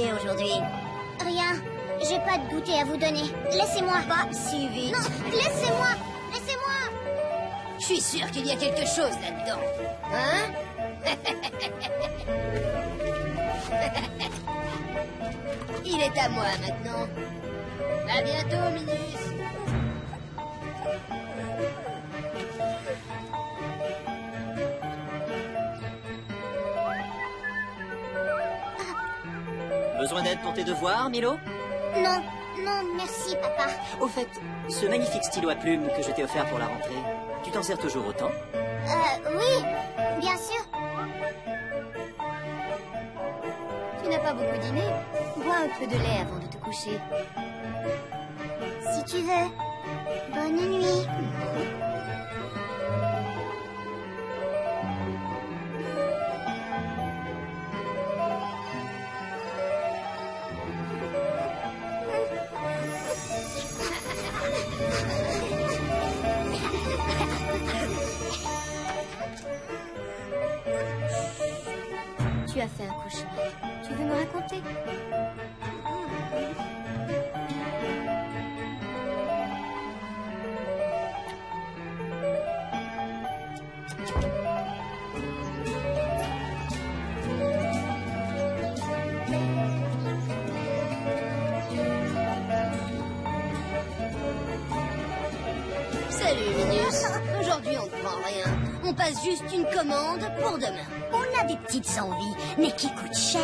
goûter aujourd'hui? Rien. J'ai pas de goûter à vous donner. Laissez-moi. Pas si vite. Non, laissez-moi. Laissez-moi. Je suis sûr qu'il y a quelque chose là-dedans. Hein? Il est à moi maintenant. À bientôt, Minus. Besoin d'aide pour tes devoirs, Milo? Non, non, merci, papa. Au fait, ce magnifique stylo à plumes que je t'ai offert pour la rentrée, tu t'en sers toujours autant? Oui, bien sûr. Tu n'as pas beaucoup dîné. Bois un peu de lait avant de te coucher. Si tu veux. Bonne nuit. Tu as fait un cauchemar. Tu veux me raconter? Salut, Minus. Aujourd'hui, on ne prend rien. On passe juste une commande pour demain. On a des petites envies, mais qui coûtent cher.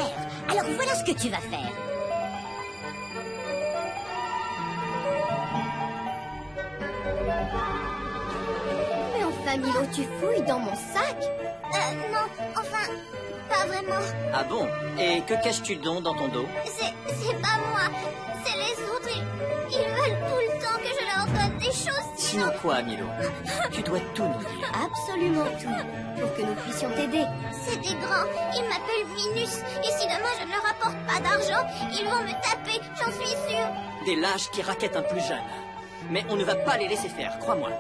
Alors voilà ce que tu vas faire. Mais enfin, Milo, tu fouilles dans mon sac? Non, enfin, pas vraiment. Ah bon? Et que caches-tu donc dans ton dos? C'est pas moi. C'est les autres. Ils veulent tout le temps que je leur donne des choses. Sinon quoi, Milo? Tu dois tout nous dire. Absolument tout. Pour que nous puissions t'aider. C'est des grands. Ils m'appellent Minus. Et si demain je ne leur apporte pas d'argent, ils vont me taper, j'en suis sûre. Des lâches qui raquettent un plus jeune. Mais on ne va pas les laisser faire, crois-moi.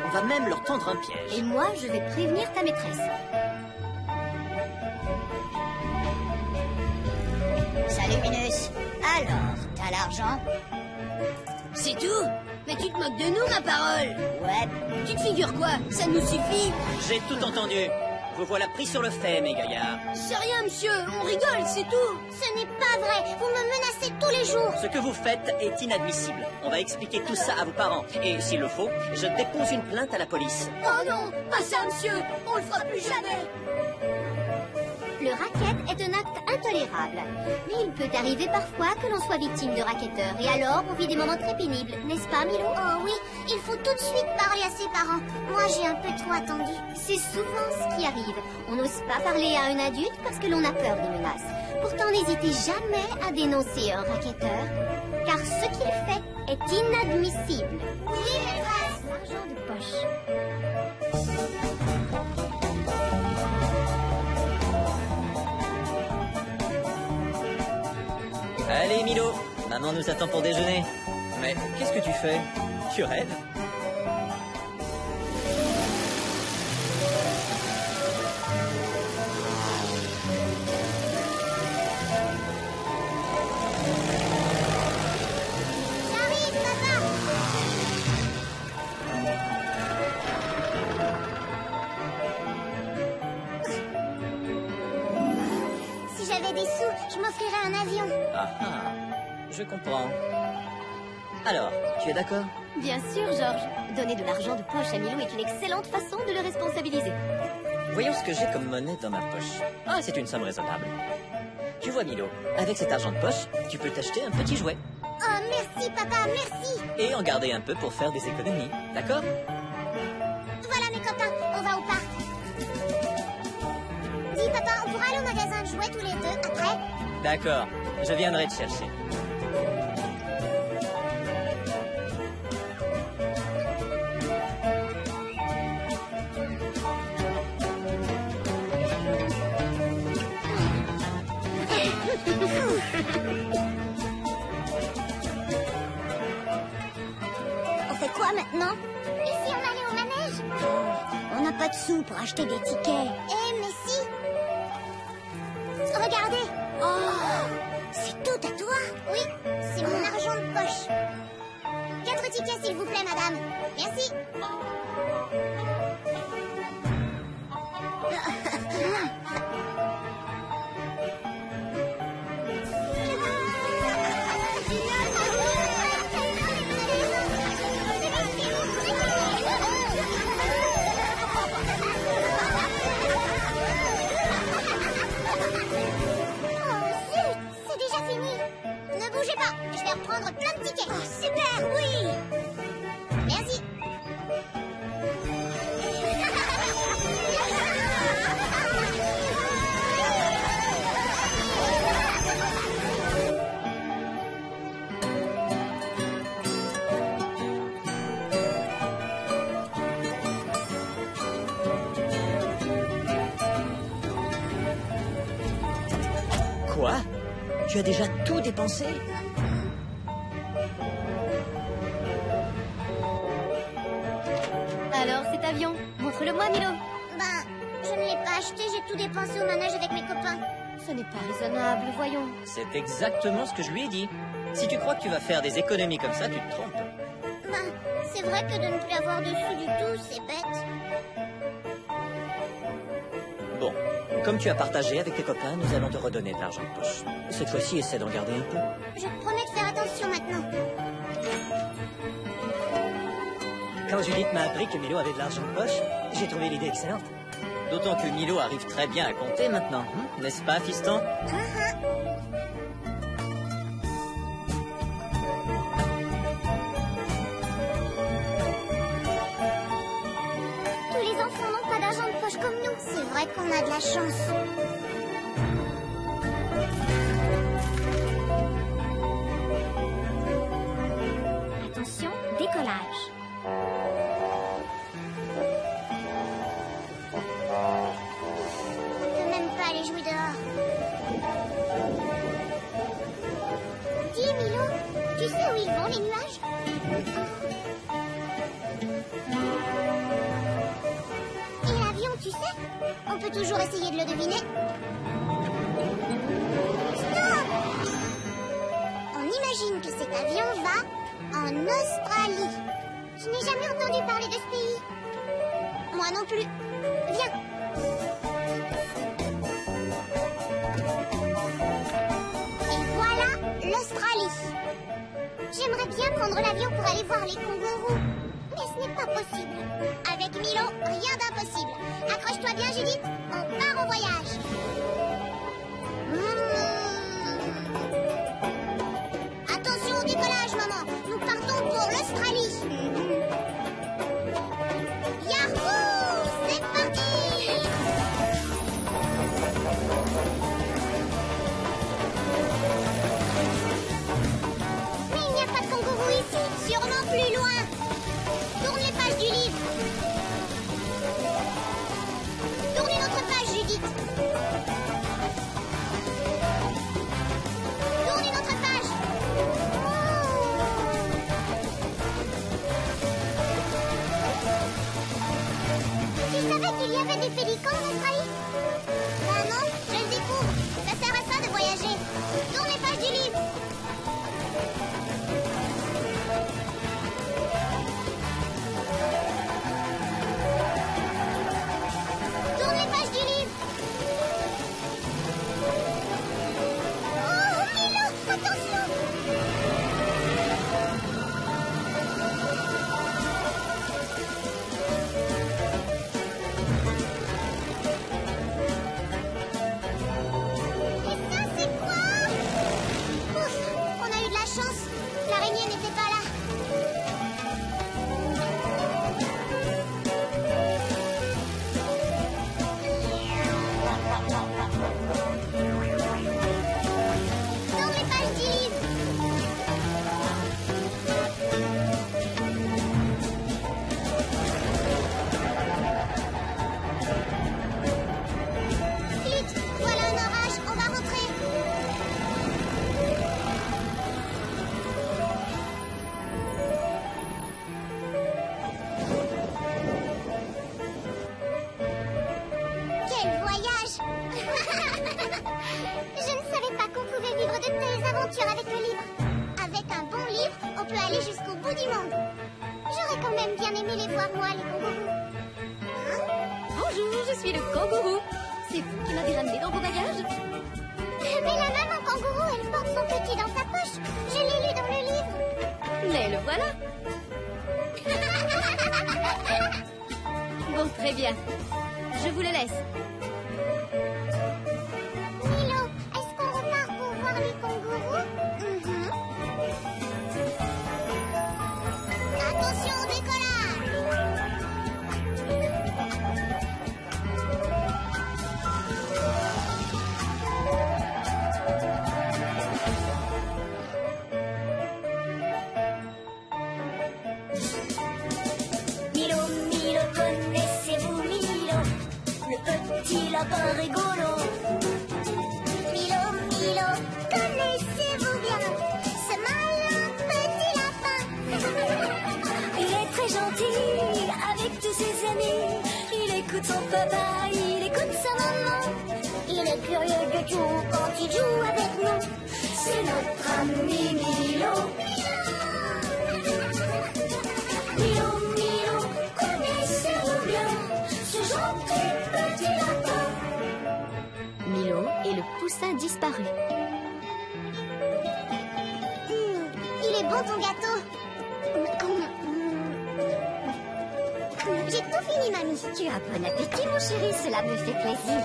On va même leur tendre un piège. Et moi, je vais prévenir ta maîtresse. Salut, Minus. Alors, t'as l'argent? C'est tout? Mais tu te moques de nous, ma parole? Ouais. Tu te figures quoi? Ça nous suffit? J'ai tout entendu. Vous voilà pris sur le fait, mes gaillards. C'est rien, monsieur. On rigole, c'est tout. Ce n'est pas vrai. Vous me menacez tous les jours. Ce que vous faites est inadmissible. On va expliquer tout ça à vos parents. Et s'il le faut, je dépose une plainte à la police. Oh non, pas ça, monsieur. On le fera plus jamais. Le racket est un acte intolérable. Mais il peut arriver parfois que l'on soit victime de racketteurs. Et alors, on vit des moments très pénibles, n'est-ce pas, Milo? Oh oui, il faut tout de suite parler à ses parents. Moi, j'ai un peu trop attendu. C'est souvent ce qui arrive. On n'ose pas parler à un adulte parce que l'on a peur des menaces. Pourtant, n'hésitez jamais à dénoncer un racketteur, car ce qu'il fait est inadmissible. Oui, maîtresse. L'argent de poche. Allez, Milo, maman nous attend pour déjeuner. Mais qu'est-ce que tu fais? Tu rêves? J'arrive, papa. Si j'avais des sous, je m'offrirais un avion. Ah ah, je comprends. Alors, tu es d'accord? Bien sûr, Georges. Donner de l'argent de poche à Milo est une excellente façon de le responsabiliser. Voyons ce que j'ai comme monnaie dans ma poche. Ah, c'est une somme raisonnable. Tu vois, Milo, avec cet argent de poche, tu peux t'acheter un petit jouet. Oh, merci, papa, merci. Et en garder un peu pour faire des économies, d'accord? Voilà mes copains, on va au parc. Dis, papa, on pourra aller au magasin de jouets tous les deux après? D'accord, je viendrai te chercher. On fait quoi maintenant? Et si on allait au manège? On n'a pas de sous pour acheter des tickets. Eh, mais si. Regardez. C'est tout bougez pas. Je vais reprendre plein de tickets. Oh, super, oui. Merci. Quoi? Tu as déjà tout dépensé? Alors, cet avion, montre-le-moi, Milo. Ben, je ne l'ai pas acheté, j'ai tout dépensé au manège avec mes copains. Ce n'est pas raisonnable, voyons. C'est exactement ce que je lui ai dit. Si tu crois que tu vas faire des économies comme ça, tu te trompes. Ben, c'est vrai que de ne plus avoir de sous du tout, c'est bête. Bon, comme tu as partagé avec tes copains, nous allons te redonner de l'argent de poche. Cette fois-ci, essaie d'en garder un peu. Je te promets de faire attention maintenant. Quand Judith m'a appris que Milo avait de l'argent de poche, j'ai trouvé l'idée excellente. D'autant que Milo arrive très bien à compter maintenant, n'est-ce pas, fiston? Tous les enfants n'ont pas d'argent de poche comme nous. C'est vrai qu'on a de la chance. Attention, décollage. On peut même pas aller jouer dehors. Dis, Milo, tu sais où ils vont, les nuages? Et l'avion, tu sais? On peut toujours essayer de le deviner. Stop! On imagine que cet avion va en Australie. Je n'ai jamais entendu parler de ce pays. Moi non plus. Viens. Et voilà l'Australie. J'aimerais bien prendre l'avion pour aller voir les kangourous. Mais ce n'est pas possible. Avec Milo, rien d'impossible. Accroche-toi bien, Judith. On part au voyage. Attention au décollage, maman. Nous partons pour l'Australie. Yahoo! C'est parti! Mais il n'y a pas de kangourou ici. Sûrement plus loin. Tourne les pages du livre. Tournez notre page, Judith. Tournez notre page. Tu savais qu'il y avait des pélicans en Australie? Ben non, je le découvre. Ça sert à ça de voyager. Tourne les pages du livre. Tourne les pages du livre. Oh, Milo, attention! Et ça, c'est quoi? Ouf, on a eu de la chance. L'araignée n'était pas là. Dans les pages du livre. Vite, voilà un orage, on va rentrer. Quel voyage! Je ne savais pas qu'on pouvait vivre de telles aventures avec le livre. Avec un bon livre, on peut aller jusqu'au bout du monde. J'aurais quand même bien aimé les voir, moi, les kangourous. Bonjour, je suis le kangourou. C'est vous qui m'avez ramené dans vos bagages? Mais la maman kangourou, elle porte son petit dans sa poche. Je l'ai lu dans le livre. Mais le voilà. Bon, très bien. Je vous le laisse. Milo, est-ce qu'on repart pour voir les kangourous? lapin rigolo. Milo, Milo, connaissez-vous bien ce malin petit lapin? Il est très gentil avec tous ses amis. Il écoute son papa, il écoute sa maman. Il est curieux de tout quand il joue avec nous. C'est notre ami Milo. Milo, Milo, connaissez-vous bien ce gentil petit lapin? Milo et le poussin disparu. Il est bon ton gâteau. J'ai tout fini, mamie. Tu as bon appétit, mon chéri, cela me fait plaisir.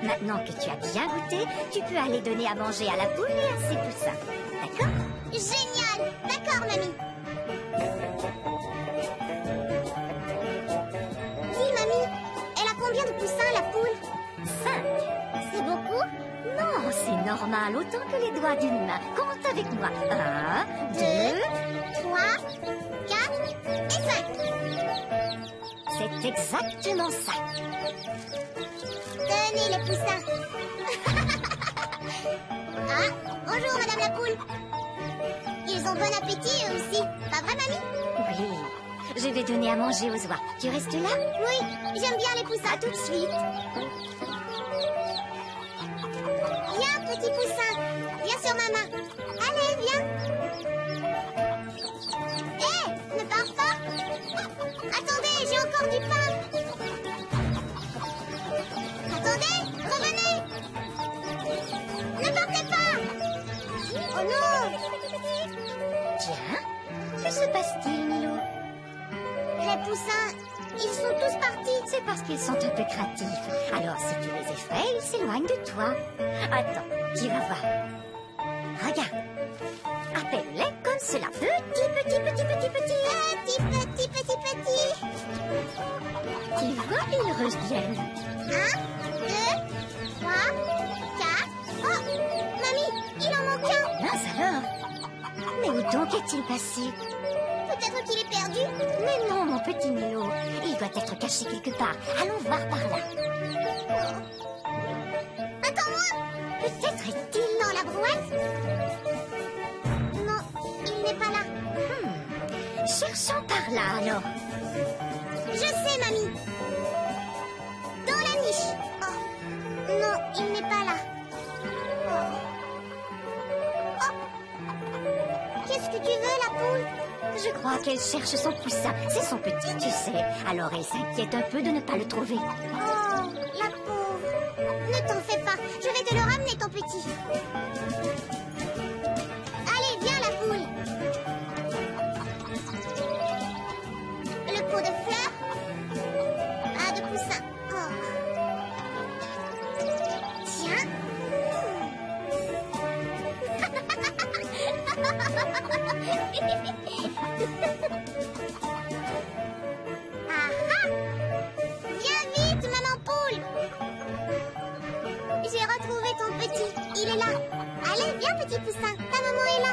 Maintenant que tu as bien goûté, tu peux aller donner à manger à la poule et à ses poussins. D'accord? Génial. D'accord, mamie. Dis, mamie, elle a combien de poussins, la poule? 5. C'est beaucoup? Non, c'est normal, autant que les doigts d'une main. Compte avec moi. 1, 2. 3, 4 et 5. C'est exactement ça. Tenez les poussins. Ah, bonjour madame la poule. Ils ont bon appétit eux aussi. Pas vrai, mamie? Oui, je vais donner à manger aux oies. Tu restes là? Oui, j'aime bien les poussins. À tout de suite. Viens, petit poussin. Viens sur ma main. Allez, viens. Hé, ne pars pas. Attendez, j'ai encore du pain. Attendez, revenez. Ne partez pas. Oh non. Tiens, que se passe-t-il, Milo? Les poussins, ils sont tous partis. C'est parce qu'ils sont un peu craintifs. Alors, si tu les effraies, ils s'éloignent de toi. Attends, tu vas voir. Regarde. Appelle-les comme cela. Petit, petit, petit, petit, petit. Petit, petit, petit, petit. Tu vois, ils reviennent. 1, 2, 3, 4. Oh, mamie, il en manque un. Mince alors. Mais où donc est-il passé? Peut-être qu'il est perdu. Mais non, mon petit Milo. Il doit être caché quelque part. Allons voir par là. Attends-moi. Peut-être est-il Dans la brouette? Non, il n'est pas là. Cherchons par là, alors. Je sais, mamie. Dans la niche. Oh, non, il n'est pas là. Oh. Oh. Qu'est-ce que tu veux, la poule? Je crois qu'elle cherche son poussin. C'est son petit, tu sais. Alors elle s'inquiète un peu de ne pas le trouver. Oh, la pauvre. Ne t'en fais pas. Je vais te le ramener, ton petit. Allez, viens, la poule. Le pot de fleurs. Pas de poussin. Oh. Tiens. Ah ah. Viens vite, maman poule. J'ai retrouvé ton petit. Il est là. Allez, viens, petit poussin. Ta maman est là.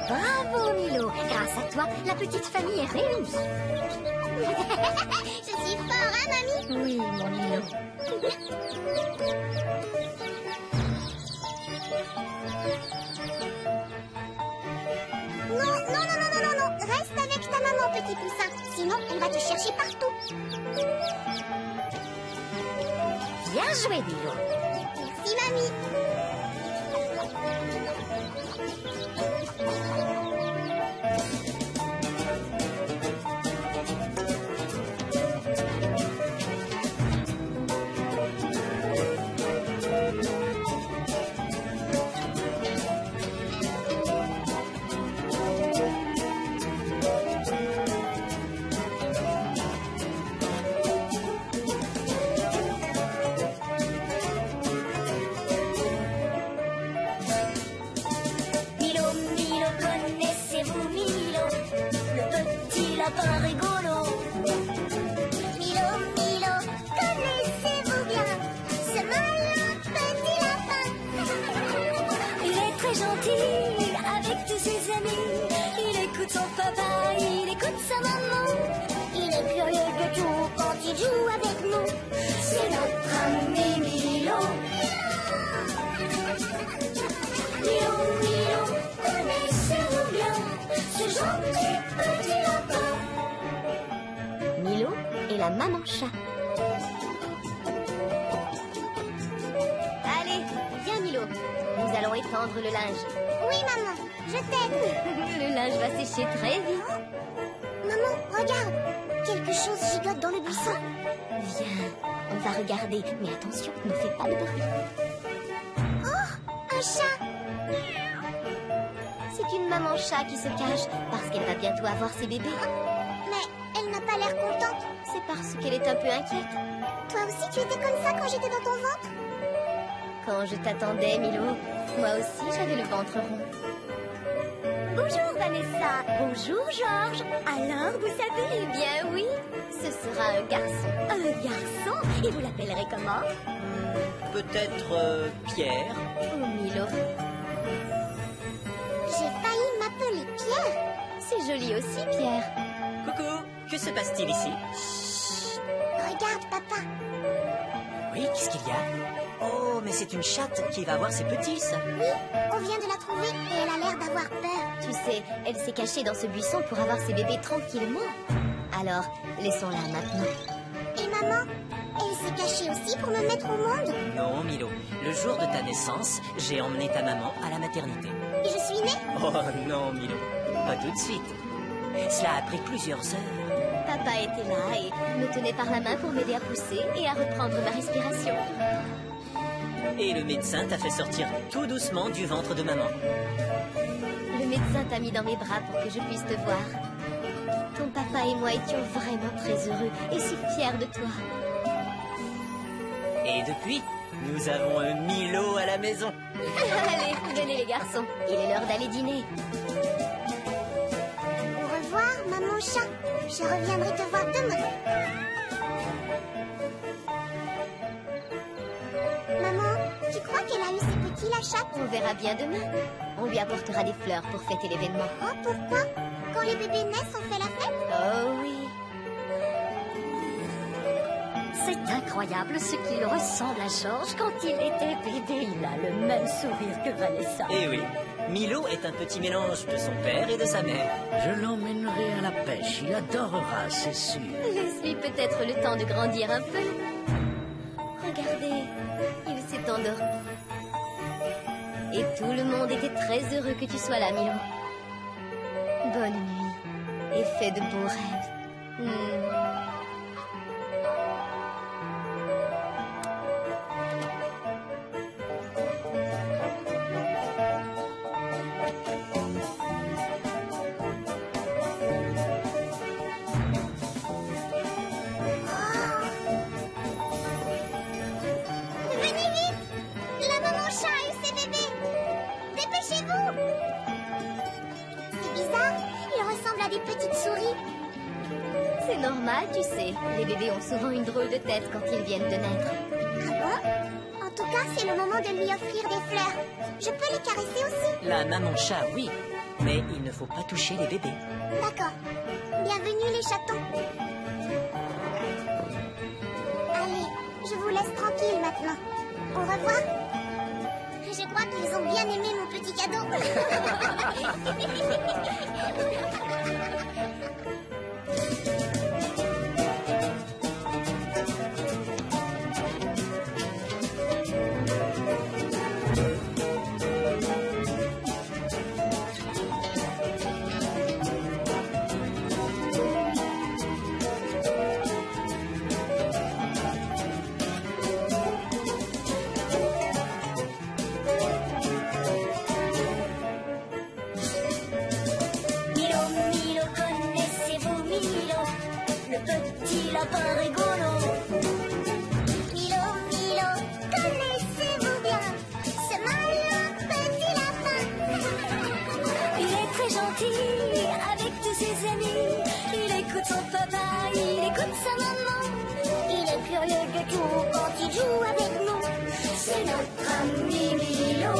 Bravo, Milo. Grâce à toi, la petite famille est réunie. Je suis fort, hein, mamie? Oui, mon Milo. Non, non, non, non, non, non, non. Reste avec ta maman, petit poussin. Sinon, elle va te chercher partout. Bien joué, Milo. Merci, mamie. joue avec nous. C'est notre ami Milo. Milo, Milo, connaissez-vous bien ce gentil petit lapin? Milo et la maman chat. Allez, viens Milo. Nous allons étendre le linge. Oui, maman, je t'aide. Le linge va sécher très vite. Maman, regarde. Quelque chose gigote dans le buisson. Viens, on va regarder. Mais attention, ne fais pas de bruit. Oh, un chat. C'est une maman chat qui se cache parce qu'elle va bientôt avoir ses bébés. Mais elle n'a pas l'air contente. C'est parce qu'elle est un peu inquiète. Toi aussi, tu étais comme ça quand j'étais dans ton ventre? Quand je t'attendais, Milo, moi aussi j'avais le ventre rond. Bonjour Vanessa. Bonjour Georges. Alors, vous savez? Eh bien oui, ce sera un garçon. Un garçon? Et vous l'appellerez comment? Peut-être Pierre. Oh Milo, J'ai failli m'appeler Pierre. c'est joli aussi Pierre. Coucou, que se passe-t-il ici? Regarde, papa. Oui, qu'est-ce qu'il y a? Oh, mais c'est une chatte qui va avoir ses petits, ça. Oui, on vient de la trouver et elle a l'air d'avoir peur. Tu sais, elle s'est cachée dans ce buisson pour avoir ses bébés tranquillement. Alors, laissons-la maintenant. Et maman, elle s'est cachée aussi pour me mettre au monde. Non, Milo, le jour de ta naissance, j'ai emmené ta maman à la maternité. Et je suis née. Oh non, Milo, pas tout de suite. Cela a pris plusieurs heures. Papa était là et me tenait par la main pour m'aider à pousser et à reprendre ma respiration. Et le médecin t'a fait sortir tout doucement du ventre de maman. Le médecin t'a mis dans mes bras pour que je puisse te voir. Ton papa et moi étions vraiment très heureux et si fiers de toi. Et depuis, nous avons un Milo à la maison. Allez, venez les garçons, il est l'heure d'aller dîner. Au revoir, maman chat. Je reviendrai te voir demain. Maman, tu crois qu'elle a eu ses petits, la chatte? On verra bien demain. On lui apportera des fleurs pour fêter l'événement. Oh, pourquoi? Quand les bébés naissent, on fait la fête? Oh oui. C'est incroyable ce qu'il ressemble à Georges quand il était bébé. Il a le même sourire que Vanessa. Eh oui, Milo est un petit mélange de son père et de sa mère. Je l'emmènerai à la pêche, il adorera, c'est sûr. Laisse-lui peut-être le temps de grandir un peu. Regardez, il s'est endormi. Et tout le monde était très heureux que tu sois là, Milo. Bonne nuit et fais de beaux rêves. Venez vite! La maman chat et ses bébés! Dépêchez-vous! C'est bizarre, ils ressemblent à des petites souris. C'est normal, tu sais. Les bébés ont souvent une drôle de tête quand ils viennent de naître. Ah bon? En tout cas, c'est le moment de lui offrir des fleurs. Je peux les caresser aussi? La maman chat, oui. Mais il ne faut pas toucher les bébés. D'accord. Bienvenue les chatons. Allez, je vous laisse tranquille maintenant. Au revoir. Je crois qu'ils ont bien aimé mon petit cadeau. Milo, Milo, connaissez-vous Milo, le petit lapin rigolo? Milo, Milo, connaissez-vous bien ce malin petit lapin? Il est très gentil avec tous ses amis. Il écoute son papa, il écoute sa maman. Il est curieux de tout quand il joue avec nous. C'est notre ami Milo.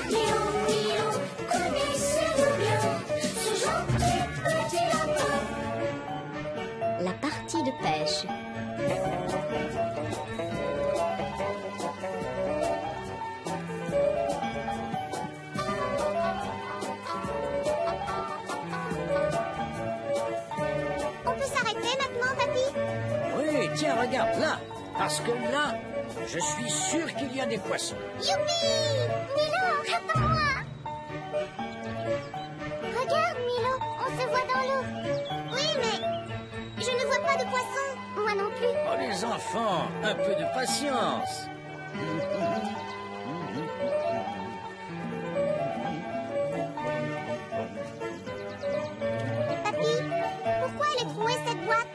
Milo, Milo, connaissez-vous bien ce gentil petit lapin? la partie de pêche. On peut s'arrêter maintenant, papy? Oui, tiens, regarde, là. Parce que là, je suis sûr qu'il y a des poissons. Youpi! Milo, attends-moi! Regarde, Milo, on se voit dans l'eau. Oui, mais je ne vois pas de poisson. Moi non plus. Oh, les enfants, un peu de patience. Papy, pourquoi elle est trouée cette boîte?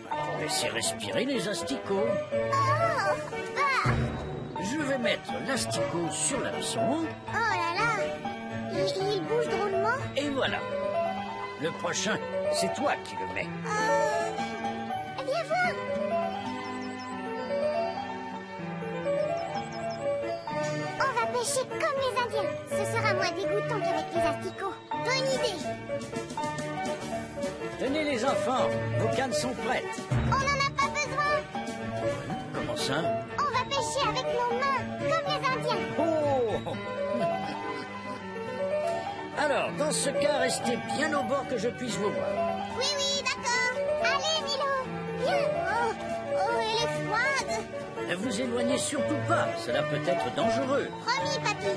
Pour laisser respirer les asticots. Oh, bah! Je vais mettre l'asticot sur l'hameçon. Oh là là! Il bouge drôlement. Et voilà. Le prochain, c'est toi qui le mets. Viens voir! On va pêcher comme les Indiens. Ce sera moins dégoûtant qu'avec les asticots. Bonne idée! Tenez les enfants, vos cannes sont prêtes. On n'en a pas besoin! Comment ça? On va pêcher avec nos mains, comme les Indiens. Oh! Alors, dans ce cas, restez bien au bord que je puisse vous voir. Oui, oui, d'accord. Allez, Milo, viens. Oh, elle est froide. Ne vous éloignez surtout pas, cela peut être dangereux. Promis, papy.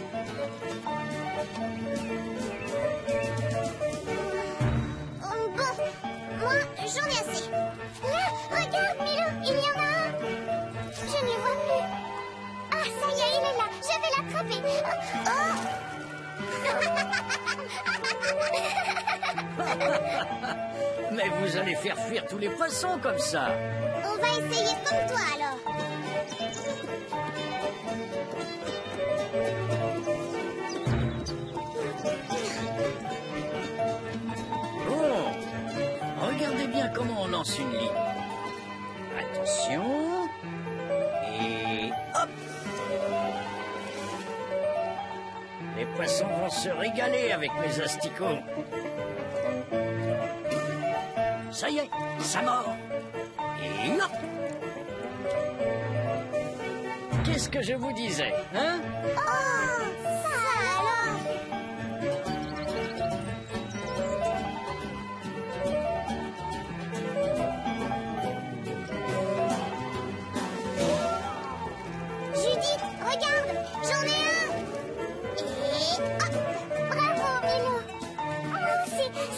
Bon, moi, j'en ai assez. Là, regarde, Milo, il y en a un. Je n'y vois plus. Ah, ça y est, il est là. Je vais l'attraper. Mais vous allez faire fuir tous les poissons comme ça. On va essayer comme toi, alors. Bon, regardez bien comment on lance une ligne. Attention. Et hop. Les poissons vont se régaler avec mes asticots. Ça y est, ça mord. Et hop. Qu'est-ce que je vous disais, hein? Oh, ça alors. Judith, regarde, j'en ai un. Et hop, bravo, Milo. Oh,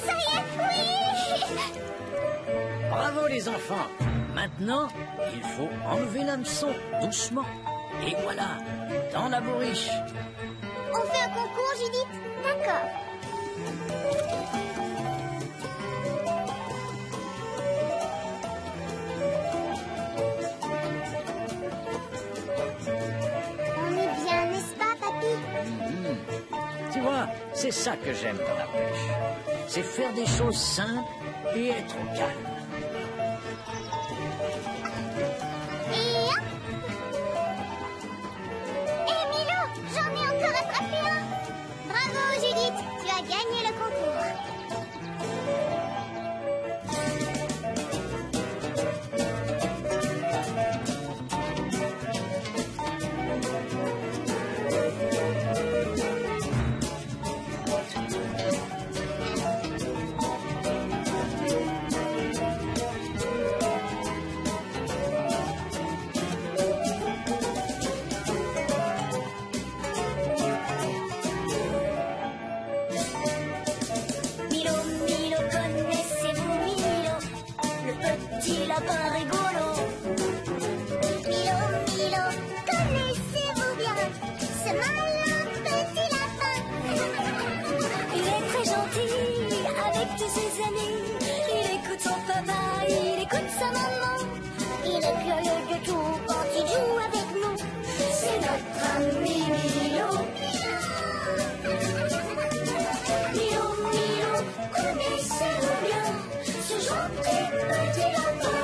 ça y est, oui. Bravo les enfants. Maintenant, il faut enlever l'hameçon doucement. Et voilà, dans la bourriche. On fait un concours, Judith? D'accord. On est bien, n'est-ce pas, papy? Tu vois, c'est ça que j'aime dans la pêche. C'est faire des choses simples et être au calme. Et hop! Et Milo, j'en ai encore attrapé un! Bravo, Judith, tu as gagné le concours. Milo, Milo, connaissez-vous Milo, le petit lapin rigolo? Milo, Milo, connaissez-vous bien ce malin petit lapin? Il est très gentil avec tous ses amis. Il écoute son papa, il écoute sa maman. Il est curieux de tout quand il joue avec nous. C'est notre ami Milo. Milo, Milo, connaissez-vous bien ce gentil petit lapin?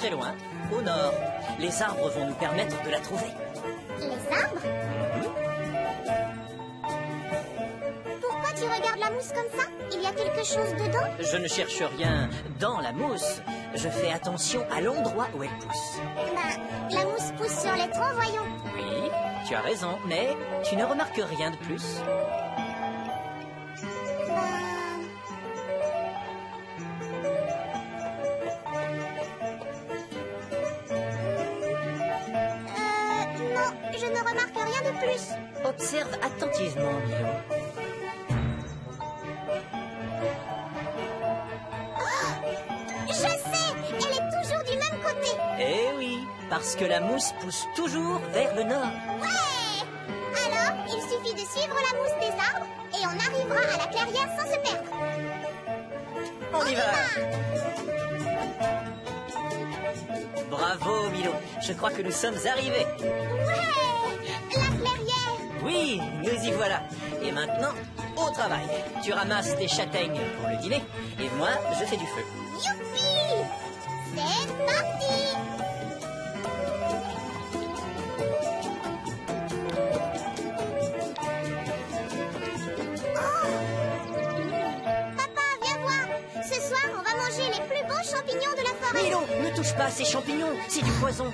très loin, au nord. Les arbres vont nous permettre de la trouver. Les arbres? Pourquoi tu regardes la mousse comme ça? Il y a quelque chose dedans? Je ne cherche rien dans la mousse. Je fais attention à l'endroit où elle pousse. Ben, la mousse pousse sur les troncs, voyons. Oui, tu as raison, mais tu ne remarques rien de plus. Non, je ne remarque rien de plus. Observe attentivement, Milo. Je sais, elle est toujours du même côté. Eh oui, parce que la mousse pousse toujours vers le nord. Ouais! Alors, il suffit de suivre la mousse des arbres et on arrivera à la clairière sans se perdre. On y va! Bravo, Milo. Je crois que nous sommes arrivés. Ouais! La clairière! Oui, nous y voilà. Et maintenant, au travail. Tu ramasses des châtaignes pour le dîner et moi, je fais du feu. Youpi! C'est parti! Papa, viens voir. Ce soir, on va manger les plus beaux champignons de la forêt. Milo, ne touche pas à ces champignons, c'est du poison.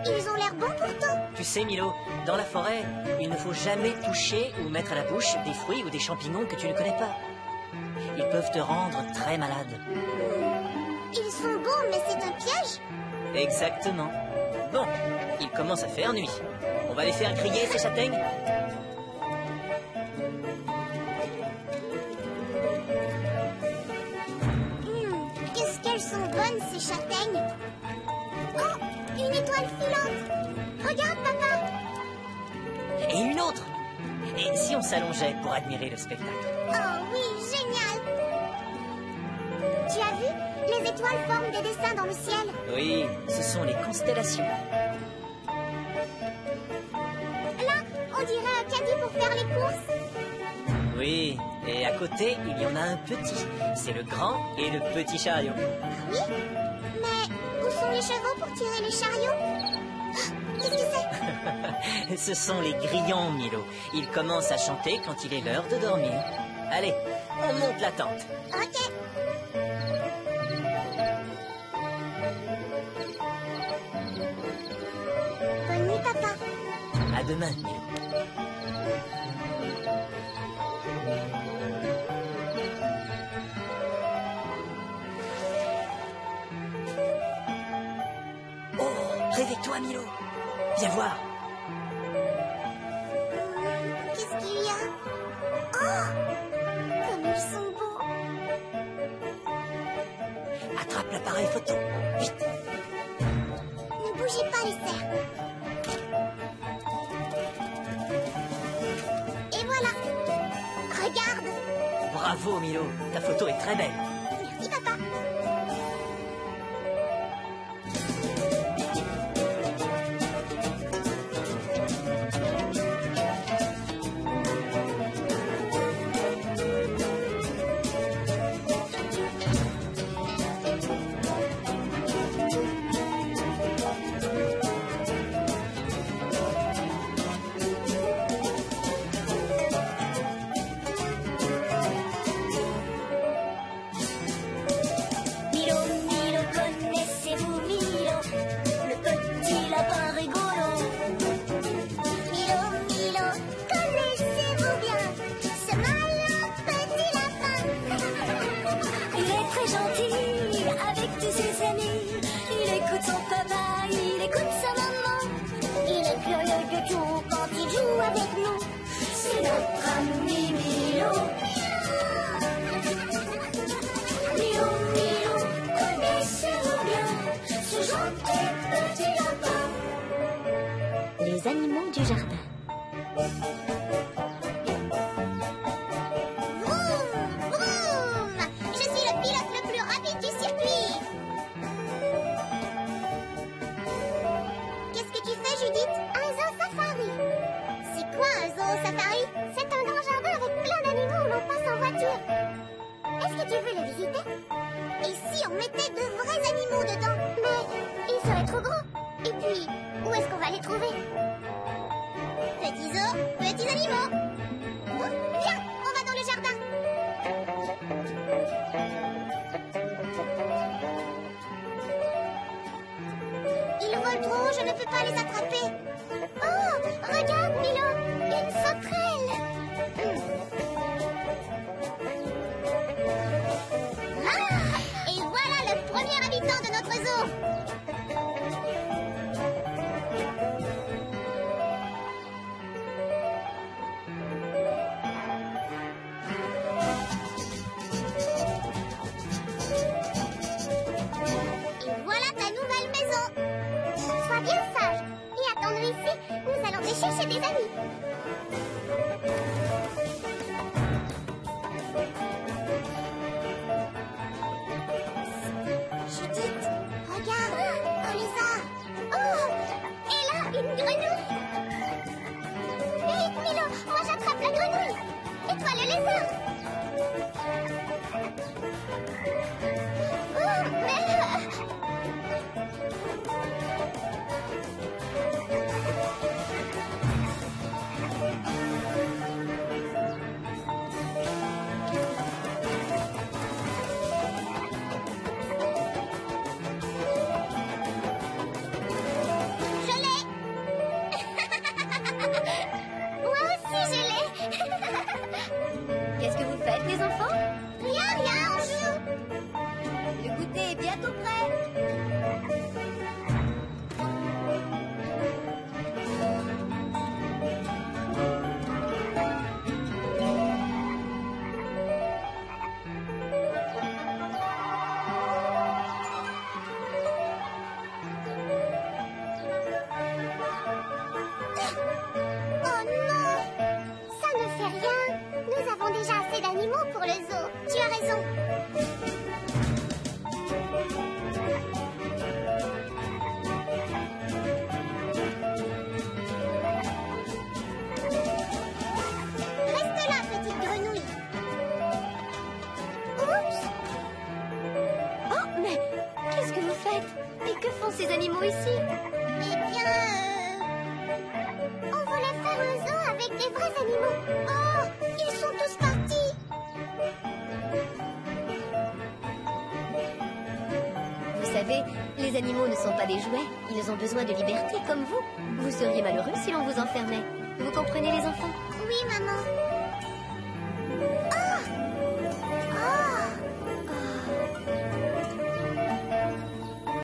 Ils ont l'air bons pourtant. Tu sais, Milo, dans la forêt, il ne faut jamais toucher ou mettre à la bouche des fruits ou des champignons que tu ne connais pas. Ils peuvent te rendre très malade. Ils sont bons, mais c'est un piège. Exactement. Bon, il commence à faire nuit. On va les faire griller, ces châtaignes. Qu'est-ce qu'elles sont bonnes, ces châtaignes. Oh, une étoile filante. Regarde, papa. Et une autre. Et si on s'allongeait pour admirer le spectacle? Oh oui, génial. Tu as vu? Les étoiles forment des dessins dans le ciel. Oui, ce sont les constellations. Là, on dirait un caddie pour faire les courses. Oui, et à côté, il y en a un petit. C'est le grand et le petit chariot. Oui, mais où sont les chevaux pour tirer les chariots? Ah, qu'est-ce que c'est? Ce sont les grillons, Milo. Ils commencent à chanter quand il est l'heure de dormir. Allez, on monte la tente. Ok. Bonne nuit, papa. À demain, Milo. Oh, réveille-toi, Milo. Viens voir. Qu'est-ce qu'il y a? Oh, comme ils sont beaux. Attrape l'appareil photo. Vite. Ne bougez pas, les cerfs. Et voilà. Regarde. Bravo, Milo. Ta photo est très belle. Merci, papa. Milo, Milo, connaissez-vous Milo, le petit lapin rigolo? Milo, Milo, connaissez-vous bien ce malin petit lapin? Il est très gentil avec tous ses amis. Il écoute son papa, il écoute sa maman. Il est curieux de tout quand il joue avec nous. C'est notre ami Milo. Milo, Milo, connaissez-vous bien ce gentil petit lapin? Les animaux du jardin. Vroom, vroom. Je suis le pilote le plus rapide du circuit. Qu'est-ce que tu fais, Judith? Un zoo safari. C'est quoi un zoo safari? C'est un grand jardin avec plein d'animaux où l'on passe en voiture. Est-ce que tu veux le visiter? Et si on mettait de vrais animaux dedans? Et puis, où est-ce qu'on va les trouver? Petits os, petits animaux. Oh, viens, on va dans le jardin. Ils volent trop haut, je ne peux pas les attraper. Oh, regarde, Milo, une sauterelle. Ah, et voilà le premier habitant de notre zoo. Et voilà ta nouvelle maison. Sois bien sage et attends-nous ici. Nous allons te chercher des amis. Judith, regarde, un lézard. Oh, et là, une grenouille. Vite, Milo, moi j'attrape la grenouille. Et toi, le lézard. Oh, mais... Je l'ai. Moi aussi, je l'ai. Qu'est-ce que vous faites, les enfants? Rien, rien, on joue. Le goûter est bientôt prêt. Oh non! Ça ne fait rien. Nous avons déjà assez d'animaux pour le zoo. Tu as raison. Reste là, petite grenouille. Oups! Oh, mais qu'est-ce que vous faites? Et que font ces animaux ici? Eh bien, on voulait faire un zoo avec des vrais animaux. Oh, ils sont tous partis. Vous savez, les animaux ne sont pas des jouets. Ils ont besoin de liberté comme vous. Vous seriez malheureux si l'on vous enfermait. Vous comprenez, les enfants? Oui, maman.